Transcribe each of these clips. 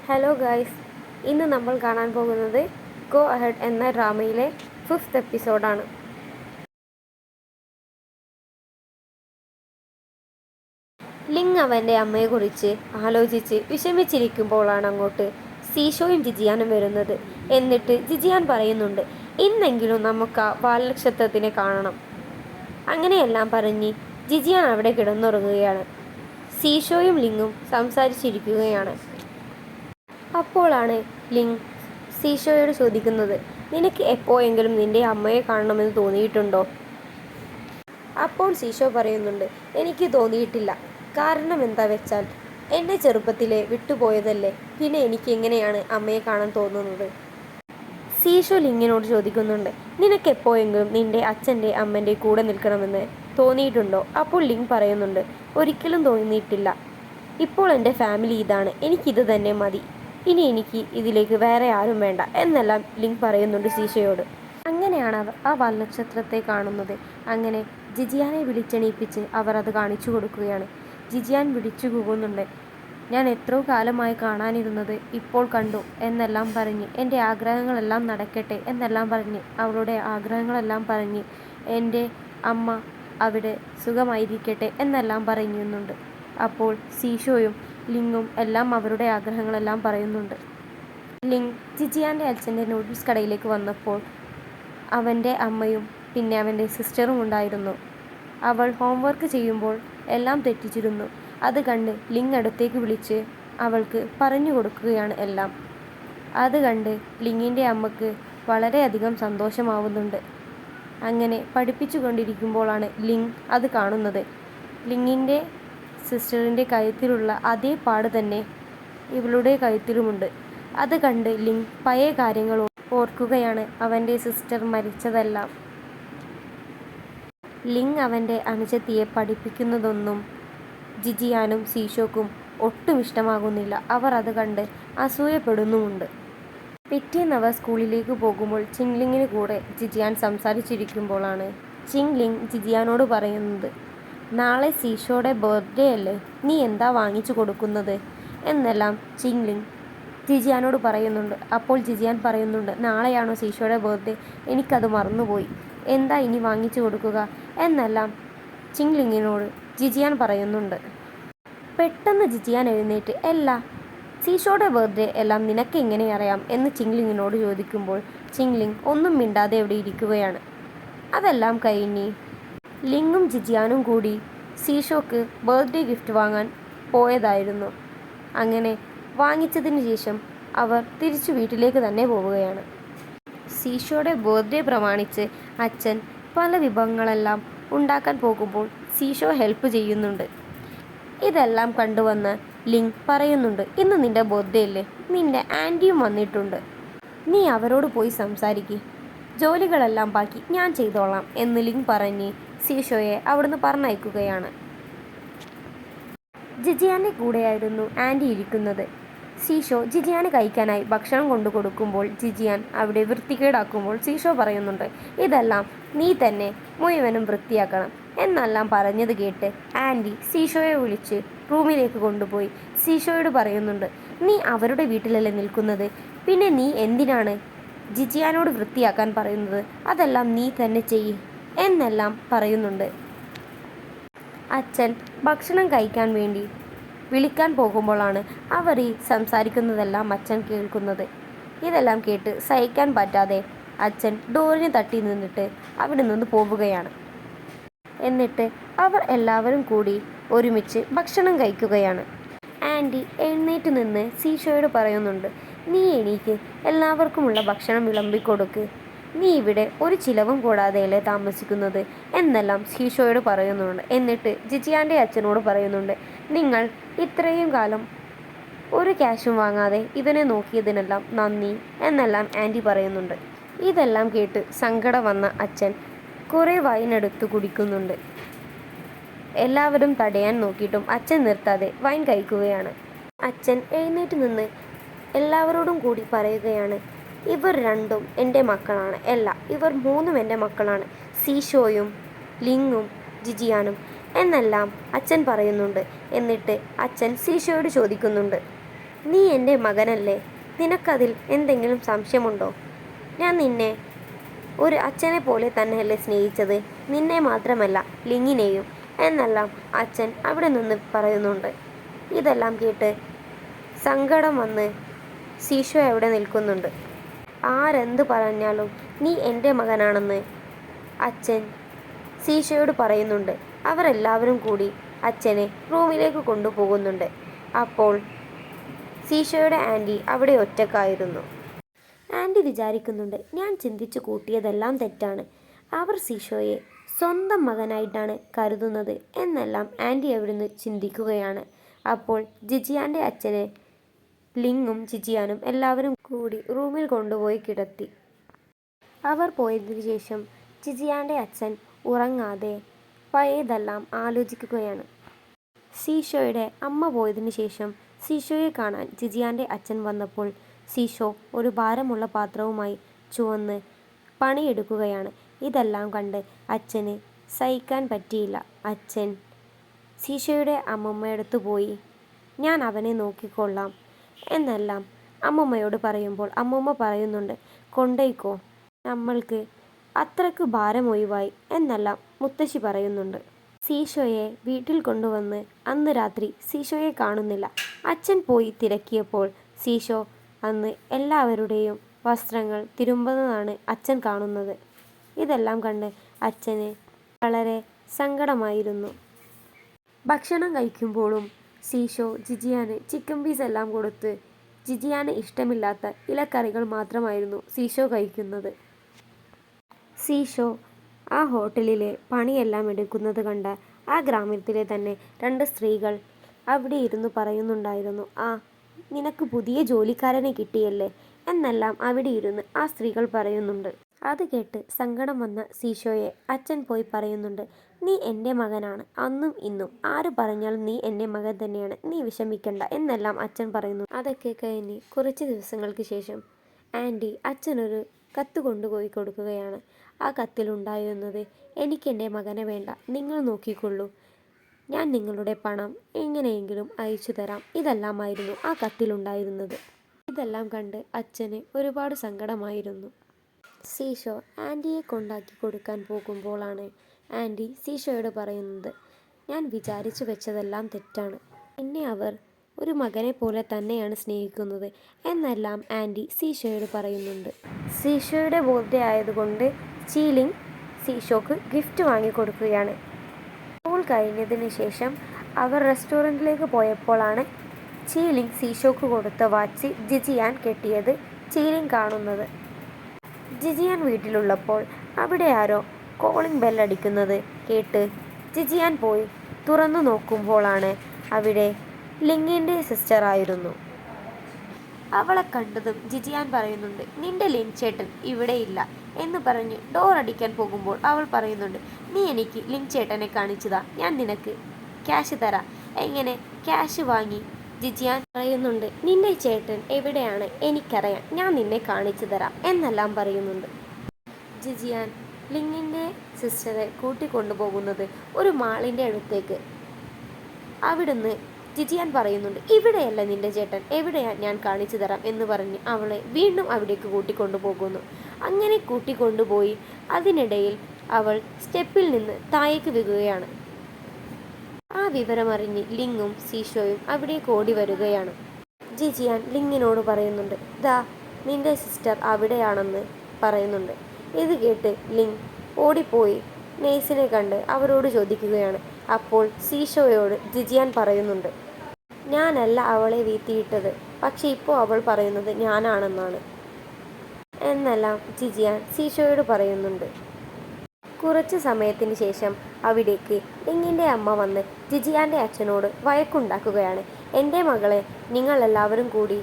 Hello guys, ഇന്ന് നമ്മൾ കാണാൻ പോകുന്നത് ഗോ അഹെഡ് എന്ന ഡ്രാമയിലെ 5th എപ്പിസോഡാണ്. ലിങ് അവൻ്റെ അമ്മയെക്കുറിച്ച് ആലോചിച്ച് വിഷമിച്ചിരിക്കുമ്പോഴാണ് അങ്ങോട്ട് സീഷോയും ജിജിയാനും വരുന്നത്. എന്നിട്ട് ജിജിയാൻ പറയുന്നുണ്ട്, ഇന്നെങ്കിലും നമുക്ക് ആ വാൽനക്ഷത്രത്തിനെ കാണണം. അങ്ങനെയെല്ലാം പറഞ്ഞ് ജിജിയാൻ അവിടെ കിടന്നുറങ്ങുകയാണ്. സീഷോയും ലിങ്ങും സംസാരിച്ചിരിക്കുകയാണ്. അപ്പോഴാണ് ലിങ് സീഷോയോട് ചോദിക്കുന്നത്, നിനക്ക് എപ്പോഴെങ്കിലും നിന്റെ അമ്മയെ കാണണമെന്ന് തോന്നിയിട്ടുണ്ടോ? അപ്പോൾ സീഷോ പറയുന്നുണ്ട്, എനിക്ക് തോന്നിയിട്ടില്ല. കാരണം എന്താ വെച്ചാൽ എന്നെ ചെറുപ്പത്തിലെ വിട്ടുപോയതല്ലേ, പിന്നെ എനിക്ക് എങ്ങനെയാണ് അമ്മയെ കാണാൻ തോന്നുന്നത്? സീഷോ ലിങ്ങിനോട് ചോദിക്കുന്നുണ്ട്, നിനക്ക് എപ്പോഴെങ്കിലും നിന്റെ അച്ഛൻ്റെ അമ്മൻ്റെ കൂടെ നിൽക്കണമെന്ന് തോന്നിയിട്ടുണ്ടോ? അപ്പോൾ ലിങ് പറയുന്നുണ്ട്, ഒരിക്കലും തോന്നിയിട്ടില്ല. ഇപ്പോൾ എൻ്റെ ഫാമിലി ഇതാണ്, എനിക്കിത് തന്നെ മതി. ഇനി എനിക്ക് ഇതിലേക്ക് വേറെ ആരും വേണ്ട എന്നെല്ലാം ലിങ് പറയുന്നുണ്ട് സീഷയോട്. അങ്ങനെയാണ് അവർ ആ വാൽനക്ഷത്രത്തെ കാണുന്നത്. അങ്ങനെ ജിജിയാനെ വിളിച്ചെണീപ്പിച്ച് അവർ അത് കാണിച്ചു കൊടുക്കുകയാണ്. ജിജിയാൻ വിളിച്ചു കൂകുന്നുണ്ട്, ഞാൻ എത്രയോ കാലമായി കാണാനിരുന്നത് ഇപ്പോൾ കണ്ടു എന്നെല്ലാം പറഞ്ഞ്, എൻ്റെ ആഗ്രഹങ്ങളെല്ലാം നടക്കട്ടെ എന്നെല്ലാം പറഞ്ഞ്, അവളുടെ ആഗ്രഹങ്ങളെല്ലാം പറഞ്ഞ്, എൻ്റെ അമ്മ അവിടെ സുഖമായിരിക്കട്ടെ എന്നെല്ലാം പറയുന്നുണ്ട്. അപ്പോൾ സീഷോയും ലിങ്ങും എല്ലാം അവരുടെ ആഗ്രഹങ്ങളെല്ലാം പറയുന്നുണ്ട്. ലിങ് ജിജിയാൻ്റെ അച്ഛൻ്റെ നൂഡിൽസ് കടയിലേക്ക് വന്നപ്പോൾ അവൻ്റെ അമ്മയും പിന്നെ അവൻ്റെ സിസ്റ്ററും ഉണ്ടായിരുന്നു. അവൾ ഹോംവർക്ക് ചെയ്യുമ്പോൾ എല്ലാം തെറ്റിച്ചിരുന്നു. അത് കണ്ട് ലിങ് അടുത്തേക്ക് വിളിച്ച് അവൾക്ക് പറഞ്ഞു കൊടുക്കുകയാണ് എല്ലാം. അത് കണ്ട് ലിങ്ങിൻ്റെ അമ്മക്ക് വളരെയധികം സന്തോഷമാവുന്നുണ്ട്. അങ്ങനെ പഠിപ്പിച്ചു കൊണ്ടിരിക്കുമ്പോഴാണ് ലിങ് അത് കാണുന്നത്. ലിങ്ങിൻ്റെ സിസ്റ്ററിൻ്റെ കഴുത്തിലുള്ള അതേ പാട് തന്നെ ഇവളുടെ കഴുത്തിലുമുണ്ട്. അത് കണ്ട് ലിങ് പഴയ കാര്യങ്ങൾ ഓർക്കുകയാണ്, അവൻ്റെ സിസ്റ്റർ മരിച്ചതെല്ലാം. ലിങ് അവൻ്റെ അനുജത്തിയെ പഠിപ്പിക്കുന്നതൊന്നും ജിജിയാനും സീഷോക്കും ഒട്ടും ഇഷ്ടമാകുന്നില്ല. അവർ അത് കണ്ട് അസൂയപ്പെടുന്നുമുണ്ട്. പിറ്റേന്ന് അവർ സ്കൂളിലേക്ക് പോകുമ്പോൾ ചിങ്ലിങ്ങിന് കൂടെ ജിജിയാൻ സംസാരിച്ചിരിക്കുമ്പോഴാണ് ചിങ്ലിങ് ജിജിയാനോട് പറയുന്നത്, നാളെ സീഷോയുടെ ബർത്ത്ഡേ അല്ലേ, നീ എന്താ വാങ്ങിച്ചു കൊടുക്കുന്നത് എന്നെല്ലാം ചിങ്ലിങ് ജിജിയാനോട് പറയുന്നുണ്ട്. അപ്പോൾ ജിജിയാൻ പറയുന്നുണ്ട്, നാളെയാണോ സീഷോയുടെ ബർത്ത്ഡേ, എനിക്കത് മറന്നുപോയി, എന്താ ഇനി വാങ്ങിച്ചു കൊടുക്കുക എന്നെല്ലാം ചിങ്ലിങ്ങിനോട് ജിജിയാൻ പറയുന്നുണ്ട്. പെട്ടെന്ന് ജിജിയാൻ എഴുന്നേറ്റ്, സീഷോയുടെ ബർത്ത്ഡേ എല്ലാം നിനക്ക് എങ്ങനെ അറിയാം എന്ന് ചിങ്ലിങ്ങിനോട് ചോദിക്കുമ്പോൾ ചിങ്ലിങ് ഒന്നും മിണ്ടാതെ അവിടെ ഇരിക്കുകയാണ്. അതെല്ലാം കഴിഞ്ഞ് ലിങ്ങും ജിജിയാനും കൂടി സീഷോക്ക് ബർത്ത്ഡേ ഗിഫ്റ്റ് വാങ്ങാൻ പോയതായിരുന്നു. അങ്ങനെ വാങ്ങിച്ചതിന് ശേഷം അവർ തിരിച്ചു വീട്ടിലേക്ക് തന്നെ പോവുകയാണ്. സീഷോയുടെ ബർത്ത്ഡേ പ്രമാണിച്ച് അച്ഛൻ പല വിഭവങ്ങളെല്ലാം ഉണ്ടാക്കാൻ പോകുമ്പോൾ സീഷോ ഹെൽപ്പ് ചെയ്യുന്നുണ്ട്. ഇതെല്ലാം കണ്ടുവന്ന് ലിങ് പറയുന്നുണ്ട്, ഇന്ന് നിൻ്റെ ബർത്ത്ഡേ അല്ലേ, നിൻ്റെ ആൻറ്റിയും വന്നിട്ടുണ്ട്, നീ അവരോട് പോയി സംസാരിക്കുക, ജോലികളെല്ലാം ബാക്കി ഞാൻ ചെയ്തോളാം എന്ന് ലിങ് പറഞ്ഞ് സീഷോയെ അവിടുന്ന് പറഞ്ഞയക്കുകയാണ്. ജിജിയാൻ്റെ കൂടെയായിരുന്നു ആൻറ്റി ഇരിക്കുന്നത്. സീഷോ ജിജിയാന് കഴിക്കാനായി ഭക്ഷണം കൊണ്ടു കൊടുക്കുമ്പോൾ ജിജിയാൻ അവിടെ വൃത്തികേടാക്കുമ്പോൾ സീഷോ പറയുന്നുണ്ട്, ഇതെല്ലാം നീ തന്നെ മുഴുവനും വൃത്തിയാക്കണം എന്നെല്ലാം പറഞ്ഞത് കേട്ട് ആൻറ്റി സീഷോയെ വിളിച്ച് റൂമിലേക്ക് കൊണ്ടുപോയി സീഷോയോട് പറയുന്നുണ്ട്, നീ അവരുടെ വീട്ടിലല്ലേ നിൽക്കുന്നത്, പിന്നെ നീ എന്തിനാണ് ജിജിയാനോട് വൃത്തിയാക്കാൻ പറയുന്നത്, അതെല്ലാം നീ തന്നെ ചെയ്യ് എന്നെല്ലാം പറയുന്നുണ്ട്. അച്ഛൻ ഭക്ഷണം കഴിക്കാൻ വേണ്ടി വിളിക്കാൻ പോകുമ്പോഴാണ് അവർ ഈ സംസാരിക്കുന്നതെല്ലാം അച്ഛൻ കേൾക്കുന്നത്. ഇതെല്ലാം കേട്ട് സഹിക്കാൻ പറ്റാതെ അച്ഛൻ ഡോറിന് തട്ടി നിന്നിട്ട് അവിടെ നിന്ന് പോവുകയാണ്. എന്നിട്ട് അവർ എല്ലാവരും കൂടി ഒരുമിച്ച് ഭക്ഷണം കഴിക്കുകയാണ്. ആൻറ്റി എഴുന്നേറ്റ് നിന്ന് സീഷോയോട് പറയുന്നുണ്ട്, നീ എണീക്ക്, എല്ലാവർക്കുമുള്ള ഭക്ഷണം വിളമ്പിക്കൊടുക്ക്, നീ ഇവിടെ ഒരു ചിലവും കൂടാതെയല്ലേ താമസിക്കുന്നത് എന്നെല്ലാം സീഷോയോട് പറയുന്നുണ്ട്. എന്നിട്ട് ജിജിയാൻ്റെ അച്ഛനോട് പറയുന്നുണ്ട്, നിങ്ങൾ ഇത്രയും കാലം ഒരു ക്യാഷും വാങ്ങാതെ ഇതിനെ നോക്കിയതിനെല്ലാം നന്ദി എന്നെല്ലാം ആൻറ്റി പറയുന്നുണ്ട്. ഇതെല്ലാം കേട്ട് സങ്കടം വന്ന അച്ഛൻ കുറേ വൈനെടുത്ത് കുടിക്കുന്നുണ്ട്. എല്ലാവരും തടയാൻ നോക്കിയിട്ടും അച്ഛൻ നിർത്താതെ വൈൻ കഴിക്കുകയാണ്. അച്ഛൻ എഴുന്നേറ്റ് നിന്ന് എല്ലാവരോടും കൂടി പറയുകയാണ്, ഇവർ രണ്ടും എൻ്റെ മക്കളാണ്, ഇവർ മൂന്നും എൻ്റെ മക്കളാണ്, സീഷോയും ലിങ്ങും ജിജിയാനും എന്നെല്ലാം അച്ഛൻ പറയുന്നുണ്ട്. എന്നിട്ട് അച്ഛൻ സീഷോയോട് ചോദിക്കുന്നുണ്ട്, നീ എൻ്റെ മകനല്ലേ? നിനക്കതിൽ എന്തെങ്കിലും സംശയമുണ്ടോ? ഞാൻ നിന്നെ ഒരു അച്ഛനെ പോലെ തന്നെയല്ലേ സ്നേഹിച്ചത്? നിന്നെ മാത്രമല്ല, ലിങ്ങിനെയും എന്നെല്ലാം അച്ഛൻ അവിടെ നിന്ന് പറയുന്നുണ്ട്. ഇതെല്ലാം കേട്ട് സങ്കടം വന്ന് സീഷോ അവിടെ നിൽക്കുന്നുണ്ട്. ആരെന്ത് പറഞ്ഞാലും നീ എൻ്റെ മകനാണെന്ന് അച്ഛൻ സീഷോയോട് പറയുന്നുണ്ട്. അവരെല്ലാവരും കൂടി അച്ഛനെ റൂമിലേക്ക് കൊണ്ടുപോകുന്നുണ്ട്. അപ്പോൾ സീഷോയുടെ ആൻറ്റി അവിടെ ഒറ്റക്കായിരുന്നു. ആൻറ്റി വിചാരിക്കുന്നുണ്ട്, ഞാൻ ചിന്തിച്ചു കൂട്ടിയതെല്ലാം തെറ്റാണ്. അവർ സീഷോയെ സ്വന്തം മകനായിട്ടാണ് കരുതുന്നത് എന്നെല്ലാം ആൻറ്റി അവിടുന്ന് ചിന്തിക്കുകയാണ്. അപ്പോൾ ജിജിയാൻ്റെ അച്ഛനെ ലിങ്ങും ജിജിയാനും എല്ലാവരും കൂടി റൂമിൽ കൊണ്ടുപോയി കിടത്തി. അവർ പോയതിനു ശേഷം ജിജിയാൻ്റെ അച്ഛൻ ഉറങ്ങാതെ പഴയതെല്ലാം ആലോചിക്കുകയാണ്. സീഷോയുടെ അമ്മ പോയതിനു ശേഷം സീഷോയെ കാണാൻ ജിജിയാൻ്റെ അച്ഛൻ വന്നപ്പോൾ സീഷോ ഒരു ഭാരമുള്ള പാത്രവുമായി ചുവന്ന് പണിയെടുക്കുകയാണ്. ഇതെല്ലാം കണ്ട് അച്ഛന് സഹിക്കാൻ പറ്റിയില്ല. അച്ഛൻ സീഷോയുടെ അമ്മമ്മയടുത്ത് പോയി ഞാൻ അവനെ നോക്കിക്കൊള്ളാം എന്നെല്ലാം അമ്മമ്മയോട് പറയുമ്പോൾ അമ്മമ്മ പറയുന്നുണ്ട്, കൊണ്ടേക്കോ, നമ്മൾക്ക് അത്രയ്ക്ക് ഭാരം ഒഴിവായി എന്നെല്ലാം മുത്തശ്ശി പറയുന്നുണ്ട്. സീഷോയെ വീട്ടിൽ കൊണ്ടുവന്ന് അന്ന് രാത്രി സീഷോയെ കാണുന്നില്ല. അച്ഛൻ പോയി തിരക്കിയപ്പോൾ സീഷോ അന്ന് എല്ലാവരുടെയും വസ്ത്രങ്ങൾ തിരുമ്പുന്നതാണ് അച്ഛൻ കാണുന്നത്. ഇതെല്ലാം കണ്ട് അച്ഛന് വളരെ സങ്കടമായിരുന്നു. ഭക്ഷണം കഴിക്കുമ്പോഴും സീഷോ ജിജിയാന് ചിക്കൻ പീസ് എല്ലാം കൊടുത്ത് ജിജിയാന് ഇഷ്ടമില്ലാത്ത ഇലക്കറികൾ മാത്രമായിരുന്നു സീഷോ കഴിക്കുന്നത്. സീഷോ ആ ഹോട്ടലിലെ പണിയെല്ലാം എടുക്കുന്നത് കണ്ട ആ ഗ്രാമത്തിലെ തന്നെ 2 സ്ത്രീകൾ അവിടെ ഇരുന്ന് പറയുന്നുണ്ടായിരുന്നു, ആ നിനക്ക് പുതിയ ജോലിക്കാരനെ കിട്ടിയല്ലേ എന്നെല്ലാം അവിടെ ഇരുന്ന് ആ സ്ത്രീകൾ പറയുന്നുണ്ട്. അത് കേട്ട് സങ്കടം വന്ന സീഷോയെ അച്ഛൻ പോയി പറയുന്നുണ്ട്, നീ എൻ്റെ മകനാണ്, അന്നും ഇന്നും ആര് പറഞ്ഞാലും നീ എൻ്റെ മകൻ തന്നെയാണ്, നീ വിഷമിക്കണ്ട എന്നെല്ലാം അച്ഛൻ പറയുന്നു. അതൊക്കെ കഴിഞ്ഞ് കുറച്ച് ദിവസങ്ങൾക്ക് ശേഷം ആൻറ്റി അച്ഛനൊരു കത്ത് കൊണ്ടുപോയി കൊടുക്കുകയാണ്. ആ കത്തിലുണ്ടായിരുന്നത്, എനിക്കെൻ്റെ മകനെ വേണ്ട, നിങ്ങൾ നോക്കിക്കൊള്ളൂ, ഞാൻ നിങ്ങളുടെ പണം എങ്ങനെയെങ്കിലും അയച്ചു തരാം, ഇതെല്ലാമായിരുന്നു ആ കത്തിലുണ്ടായിരുന്നത്. ഇതെല്ലാം കണ്ട് അച്ഛന് ഒരുപാട് സങ്കടമായിരുന്നു. സീഷോ ആൻറ്റിയെ കൊണ്ടാക്കി കൊടുക്കാൻ പോകുമ്പോഴാണ് ആൻറ്റി സീഷോയോട് പറയുന്നത്, ഞാൻ വിചാരിച്ചു വെച്ചതെല്ലാം തെറ്റാണ്, എന്നെ അവർ ഒരു മകനെ പോലെ തന്നെയാണ് സ്നേഹിക്കുന്നത് എന്നെല്ലാം ആൻറ്റി സീഷോയോട് പറയുന്നുണ്ട്. സീഷോയുടെ ബർത്ത്ഡേ ആയതുകൊണ്ട് ചീലിംഗ് സീഷോക്ക് ഗിഫ്റ്റ് വാങ്ങിക്കൊടുക്കുകയാണ്. സ്കൂൾ കഴിഞ്ഞതിന് ശേഷം അവർ റെസ്റ്റോറൻറ്റിലേക്ക് പോയപ്പോഴാണ് ചീലിംഗ് സീഷോക്ക് കൊടുത്ത വാച്ച് ജിജിയാൻ കെട്ടിയത് ചീലിംഗ് കാണുന്നത്. ജിജിയാൻ വീട്ടിലുള്ളപ്പോൾ അവിടെ ആരോ കോളിംഗ് ബെല്ലടിക്കുന്നത് കേട്ട് ജിജിയാൻ പോയി തുറന്നു നോക്കുമ്പോഴാണ് അവിടെ ലിങ്ങിൻ്റെ സിസ്റ്ററായിരുന്നു. അവളെ കണ്ടതും ജിജിയാൻ പറയുന്നുണ്ട്, നിന്റെ ലിൻ ചേട്ടൻ ഇവിടെയില്ല എന്ന് പറഞ്ഞ് ഡോർ അടിക്കാൻ പോകുമ്പോൾ അവൾ പറയുന്നുണ്ട്, നീ എനിക്ക് ലിൻ ചേട്ടനെ കാണിച്ചതാ, ഞാൻ നിനക്ക് ക്യാഷ് തരാം. എങ്ങനെ ക്യാഷ് വാങ്ങി? ജിജിയാൻ പറയുന്നുണ്ട്, നിന്റെ ചേട്ടൻ എവിടെയാണ് എനിക്കറിയാം, ഞാൻ നിന്നെ കാണിച്ചു തരാം എന്നെല്ലാം പറയുന്നുണ്ട്. ജിജിയാൻ ലിങ്ങിൻ്റെ സിസ്റ്ററെ കൂട്ടിക്കൊണ്ടുപോകുന്നത് ഒരു മാളിൻ്റെ അടുത്തേക്ക്. അവിടുന്ന് ജിജിയാൻ പറയുന്നുണ്ട്, ഇവിടെയല്ല നിന്റെ ചേട്ടൻ, എവിടെയാ ഞാൻ കാണിച്ചു തരാം എന്ന് പറഞ്ഞ് അവളെ വീണ്ടും അവിടേക്ക് കൂട്ടിക്കൊണ്ടുപോകുന്നു. അങ്ങനെ കൂട്ടിക്കൊണ്ടുപോയി അതിനിടയിൽ അവൾ സ്റ്റെപ്പിൽ നിന്ന് താഴേക്ക് വീഴുകയാണ്. ആ വിവരമറിഞ്ഞ് ലിങ്ങും സീഷോയും അവിടേക്ക് ഓടി വരികയാണ്. ജിജിയാൻ ലിങ്ങിനോട് പറയുന്നുണ്ട്, ദാ നിന്റെ സിസ്റ്റർ അവിടെയാണെന്ന് പറയുന്നുണ്ട്. ഇത് കേട്ട് ലിങ് ഓടിപ്പോയി നേഴ്സിനെ കണ്ട് അവരോട് ചോദിക്കുകയാണ്. അപ്പോൾ സീഷോയോട് ജിജിയാൻ പറയുന്നുണ്ട്, ഞാനല്ല അവളെ വീഴ്ത്തിയിട്ടത്, പക്ഷെ ഇപ്പോൾ അവൾ പറയുന്നത് ഞാനാണെന്നാണ് എന്നെല്ലാം ജിജിയാൻ സീഷോയോട് പറയുന്നുണ്ട്. കുറച്ച് സമയത്തിന് ശേഷം അവിടേക്ക് ലിങ്ങിൻ്റെ അമ്മ വന്ന് ജിജിയാൻ്റെ അച്ഛനോട് വഴക്കുണ്ടാക്കുകയാണ്. എൻ്റെ മകളെ നിങ്ങളെല്ലാവരും കൂടി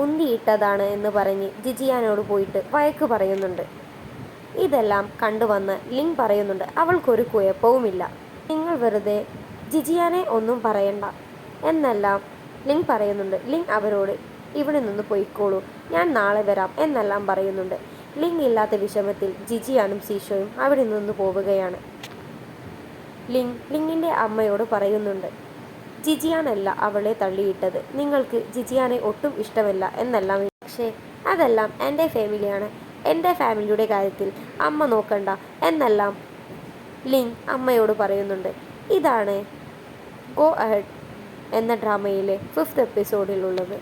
ഉന്തിയിട്ടതാണ് എന്ന് പറഞ്ഞ് ജിജിയാനോട് പോയിട്ട് വഴക്ക് പറയുന്നുണ്ട്. ഇതെല്ലാം കണ്ടുവന്ന് ലിങ് പറയുന്നുണ്ട്, അവൾക്കൊരു കുഴപ്പവുമില്ല, നിങ്ങൾ വെറുതെ ജിജിയാനെ ഒന്നും പറയണ്ട എന്നെല്ലാം ലിങ് പറയുന്നുണ്ട്. ലിങ് അവരോട് ഇവിടെ നിന്ന് പോയിക്കോളൂ, ഞാൻ നാളെ വരാം എന്നെല്ലാം പറയുന്നുണ്ട്. ലിങ് ഇല്ലാത്ത വിഷമത്തിൽ ജിജിയാനും സീഷോയും അവിടെ നിന്ന് പോവുകയാണ്. ലിങ്ങിൻ്റെ അമ്മയോട് പറയുന്നുണ്ട്, ജിജിയാനല്ല അവളെ തള്ളിയിട്ടത്. നിങ്ങൾക്ക് ജിജിയാനെ ഒട്ടും ഇഷ്ടമല്ല എന്നെല്ലാം. പക്ഷേ അതെല്ലാം എൻ്റെ ഫാമിലിയാണ്. എൻ്റെ ഫാമിലിയുടെ കാര്യത്തിൽ അമ്മ നോക്കണ്ട എന്നെല്ലാം ലിങ് അമ്മയോട് പറയുന്നുണ്ട്. ഇതാണ് ഗോ അഹെഡ് എന്ന ഡ്രാമയിലെ 5th എപ്പിസോഡിലുള്ളത്.